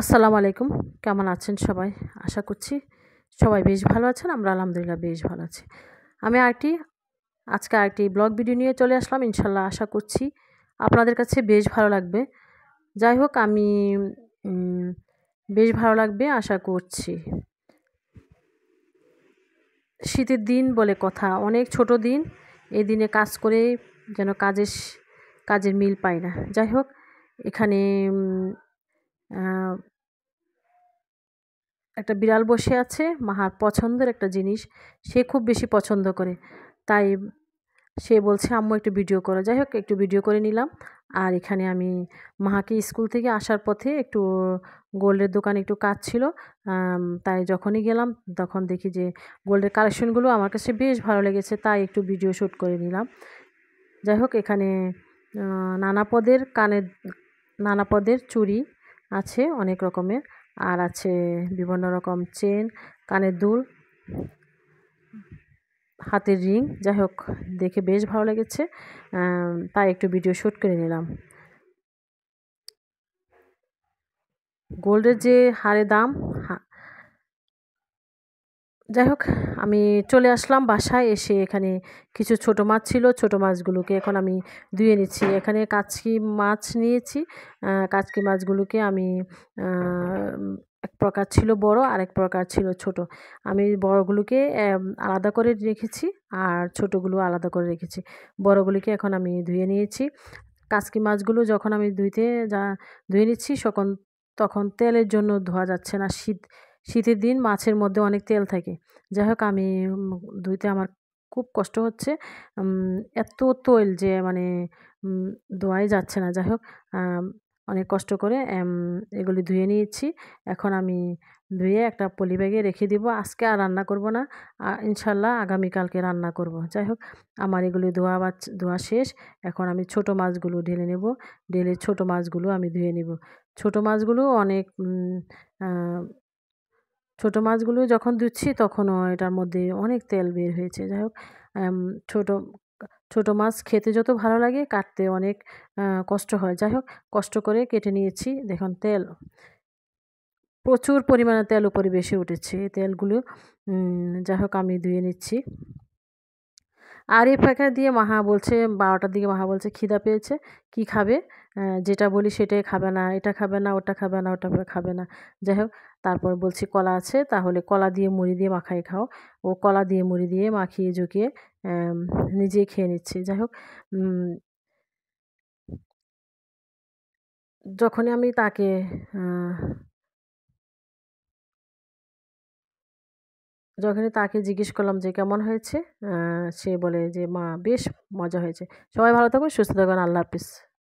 আসসালামু আলাইকুম। কেমন আছেন সবাই? আশা করছি সবাই বেশ ভালো আছেন। আমরা আলহামদুলিল্লাহ বেশ ভালো আছি। আমি আজকে আরেকটি ব্লগ ভিডিও নিয়ে চলে আসলাম। ইনশাল্লাহ আশা করছি আপনাদের কাছে বেশ ভালো লাগবে। যাই হোক আমি বেশ ভালো লাগবে আশা করছি। শীতের দিন বলে কথা, অনেক ছোট দিন। এই দিনে কাজ করে যেন কাজের মিল পাই না। যাই হোক এখানে একটা বিড়াল বসে আছে, মাহার পছন্দের একটা জিনিস সে খুব বেশি পছন্দ করে, তাই সে বলছে আম্মু একটু ভিডিও করো। যাই হোক একটু ভিডিও করে নিলাম। আর এখানে আমি মাহাকে স্কুল থেকে আসার পথে একটু গোল্ডের দোকানে একটু কাজ ছিল, তাই যখনই গেলাম তখন দেখি যে গোল্ডের কালেকশনগুলো আমার কাছে বেশ ভালো লেগেছে, তাই একটু ভিডিও শ্যুট করে নিলাম। যাই হোক এখানে নানা পদের চুড়ি আছে অনেক রকমের, আর আছে বিভিন্ন রকম চেন, কানের দুল, হাতের রিং। যাই হোক দেখে বেশ ভালো লেগেছে, তাই একটু ভিডিও শ্যুট করে নিলাম। গোল্ডের যে হারে দাম, যাই হোক আমি চলে আসলাম বাসায়। এসে এখানে কিছু ছোট মাছ ছিল, ছোট মাছগুলোকে এখন আমি ধুয়ে নিচ্ছি। এখানে কাচকি মাছ নিয়েছি। কাচকি মাছগুলোকে আমি এক প্রকার ছিল বড়, আরেক প্রকার ছিল ছোট। আমি বড়গুলোকে আলাদা করে রেখেছি, আর ছোটগুলো আলাদা করে রেখেছি। বড়গুলিকে এখন আমি ধুয়ে নিয়েছি। কাচকি মাছগুলো যখন আমি ধুয়ে নিচ্ছি তখন তেলের জন্য ধোয়া যাচ্ছে না। শীতের দিন মাছের মধ্যে অনেক তেল থাকে। যাই হোক আমি ধুইতে আমার খুব কষ্ট হচ্ছে। এত তৈল যে মানে ধোয়াই যাচ্ছে না। যাই হোক অনেক কষ্ট করে এগুলি ধুয়ে নিয়েছি। এখন আমি ধুয়ে একটা পলি ব্যাগে রেখে দিব। আজকে আর রান্না করব না, ইনশাল্লাহ আগামীকালকে রান্না করব। যাই হোক আমার এগুলি ধোয়া শেষ। এখন আমি ছোট মাছগুলো ঢেলে নেব। ঢেলে ছোট মাছগুলো আমি ধুয়ে নেব। ছোট মাছগুলো ছোট মাছগুলো যখন ধুচ্ছি তখনও এটার মধ্যে অনেক তেল বের হয়েছে। যাই হোক ছোট ছোট মাছ খেতে যত ভালো লাগে, কাটতে অনেক কষ্ট হয়। যাই হোক কষ্ট করে কেটে নিয়েছি। দেখুন প্রচুর পরিমাণে তেল উপরে বেশি উঠেছে। এই তেলগুলো যাই হোক আমি ধুয়ে নিচ্ছি। আর এই ফাঁকে দিয়ে মাহা বলছে, 12টার দিকে মাহা বলছে খিদা পেয়েছে, কি খাবে? যেটা বলি সেটাই খাবে না, এটা খাবে না, ওটা খাবে না, ওটা খাবে না। যাই হোক তারপর বলছি কলা আছে, তাহলে কলা দিয়ে মুড়ি দিয়ে মাখাই খাও। ও কলা দিয়ে মুড়ি দিয়ে মাখিয়ে ঝুঁকিয়ে নিজেই খেয়ে নিচ্ছে। যাই হোক যখনই আমি তাকে জিজ্ঞেস করলাম যে কেমন হয়েছে, সে বলে যে মা বেশ মজা হয়েছে। সবাই ভালো থাকুন, সুস্থ থাকুন, আল্লাহ হাফিজ।